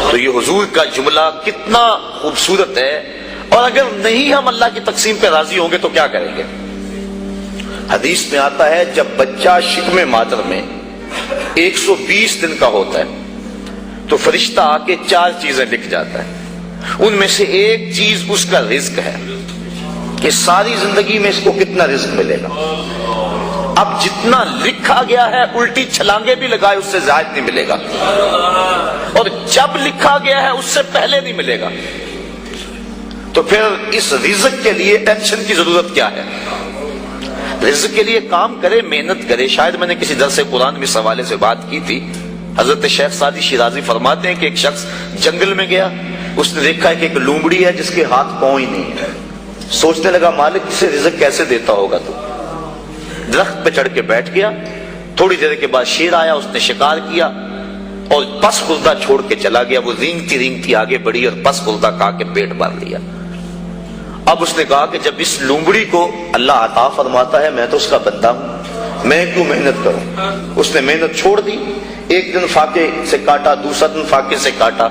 تو یہ حضور کا جملہ کتنا خوبصورت ہے، اور اگر نہیں ہم اللہ کی تقسیم پہ راضی ہوں گے تو کیا کریں گے؟ حدیث میں آتا ہے جب بچہ شکم مادر میں 120 دن کا ہوتا ہے تو فرشتہ آ کے 4 چیزیں لکھ جاتا ہے، ان میں سے ایک چیز اس کا رزق ہے کہ ساری زندگی میں اس کو کتنا رزق ملے گا۔ اب جتنا لکھا گیا ہے الٹی چھلانگے بھی لگائے اس سے زائد نہیں ملے گا، اور جب لکھا گیا ہے اس سے پہلے نہیں ملے گا۔ تو پھر اس رزق کے لیے ٹینشن کی ضرورت کیا ہے؟ رزق کے لیے کام کرے، محنت کرے۔ شاید میں نے کسی درس قرآن میں اس حوالے سے بات کی تھی۔ حضرت شیخ سعدی شیرازی فرماتے ہیں کہ ایک شخص جنگل میں گیا، اس نے دیکھا کہ ایک لومڑی ہے جس کے ہاتھ پاؤں ہی نہیں ہے۔ سوچنے لگا مالک اسے رزق کیسے دیتا ہوگا تو درخت پہ چڑھ کے بیٹھ گیا۔ تھوڑی دیر کے بعد شیر آیا، اس نے شکار کیا اور پس خوردہ چھوڑ کے چلا گیا۔ وہ رینگتی رینگتی آگے بڑھی اور پس خوردہ کھا کے پیٹ بھر لیا۔ اب اس نے کہا کہ جب اس لومڑی کو اللہ عطا فرماتا ہے، میں تو اس کا بندہ ہوں، میں کیوں محنت کروں؟ اس نے محنت چھوڑ دی۔ ایک دن فاقے سے کاٹا، دوسرا دن فاقے سے کاٹا،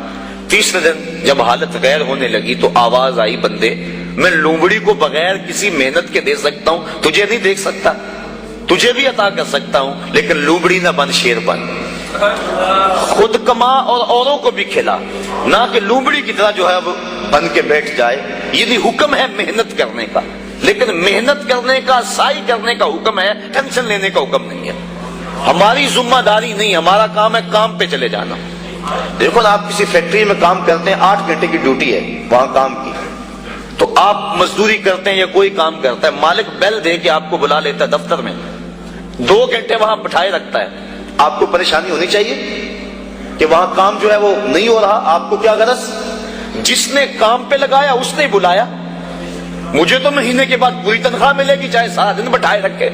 تیسرے دن جب حالت غیر ہونے لگی تو آواز آئی بندے میں لومڑی کو بغیر کسی محنت کے دے سکتا ہوں، تجھے نہیں دیکھ سکتا، تجھے بھی عطا کر سکتا ہوں، لیکن لومڑی نہ بن، شیر بن، خود کما اور اوروں کو بھی کھلا، نہ کہ لومڑی کی طرح جو ہے وہ بن کے بیٹھ جائے۔ یہ بھی حکم ہے محنت کرنے کا، لیکن محنت کرنے کا، سعی کرنے کا حکم ہے، ٹینشن لینے کا حکم نہیں ہے۔ ہماری ذمہ داری نہیں، ہمارا کام ہے کام پہ چلے جانا۔ دیکھو نا، آپ کسی فیکٹری میں کام کرتے ہیں، 8 گھنٹے کی ڈیوٹی ہے وہاں کام کی، تو آپ مزدوری کرتے ہیں یا کوئی کام کرتا ہے، مالک بیل دے کے آپ کو بلا لیتا ہے دفتر میں، 2 گھنٹے وہاں بٹھائے رکھتا ہے، آپ کو پریشانی ہونی چاہیے کہ وہاں کام جو ہے وہ نہیں ہو رہا؟ آپ کو کیا غرض؟ جس نے کام پہ لگایا اس نے بلایا، مجھے تو مہینے کے بعد پوری تنخواہ ملے گی چاہے سارا دن بٹھائے رکھے۔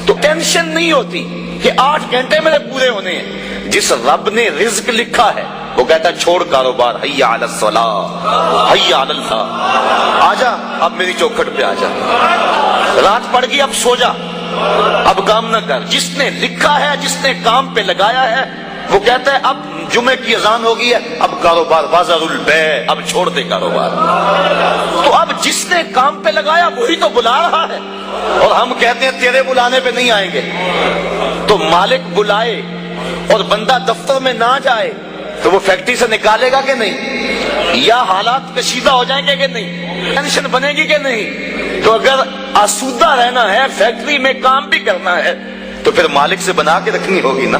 تو ٹینشن نہیں ہوتی کہ 8 گھنٹے میرے پورے ہونے ہیں۔ جس رب نے رزق لکھا ہے وہ کہتا ہے چھوڑ کاروبار، حیا علی الصلاۃ، حیا علی الفلاح، آجا اب میری چوکھٹ پہ آجا، رات پڑ گئی اب سو جا، اب کام نہ کر۔ جس نے لکھا ہے، جس نے کام پہ لگایا ہے، وہ کہتا ہے اب جمعے کی اذان ہو گئی ہے، اب کاروبار بازار البیع، اب چھوڑ دے کاروبار۔ تو اب جس نے کام پہ لگایا وہی تو بلا رہا ہے، اور ہم کہتے ہیں تیرے بلانے پہ نہیں آئیں گے۔ تو مالک بلائے اور بندہ دفتر میں نہ جائے تو وہ فیکٹری سے نکالے گا کہ نہیں؟ یا حالات کشیدہ ہو جائیں گے کہ نہیں؟ ٹینشن بنے گی کہ نہیں؟ تو اگر آسودہ رہنا ہے، فیکٹری میں کام بھی کرنا ہے، تو پھر مالک سے بنا کے رکھنی ہوگی نا۔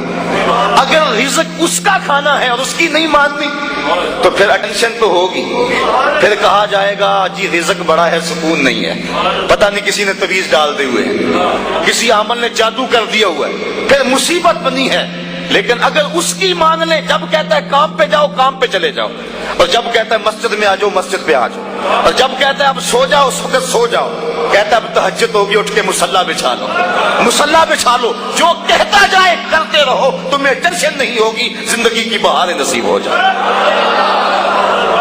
اگر رزق اس کا کھانا ہے اور اس کی نہیں ماننی تو پھر اٹینشن تو ہوگی، پھر کہا جائے گا جی رزق بڑا ہے سکون نہیں ہے، پتہ نہیں کسی نے تویز ڈال دی ہوئے ہے، کسی عمل نے جادو کر دیا ہوا ہے، پھر مصیبت بنی ہے۔ لیکن اگر اس کی مان لیں، جب کہتا ہے کام پہ جاؤ کام پہ چلے جاؤ، اور جب کہتا ہے مسجد میں آ جاؤ مسجد پہ آ جاؤ، اور جب کہتا ہے اب سو جاؤ اس وقت سو جاؤ، کہتا ہے اب تہجد ہوگی اٹھ کے مصلی بچھا لو، مصلی بچھا لو، جو کہتا جائے کرتے رہو، تمہیں ٹینشن نہیں ہوگی، زندگی کی بہاریں نصیب ہو جائے۔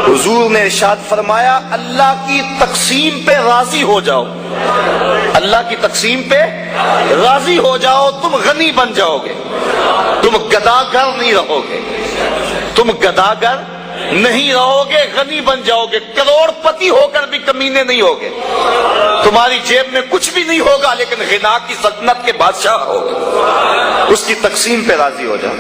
حضور نے ارشاد فرمایا اللہ کی تقسیم پہ راضی ہو جاؤ، اللہ کی تقسیم پہ راضی ہو جاؤ، تم غنی بن جاؤ گے، تم گداگر نہیں رہو گے، تم گداگر نہیں رہو گے، غنی بن جاؤ گے، کروڑ پتی ہو کر بھی کمینے نہیں ہوگے، تمہاری جیب میں کچھ بھی نہیں ہوگا لیکن غنا کی سلطنت کے بادشاہ ہوگے۔ اس کی تقسیم پہ راضی ہو جاؤ۔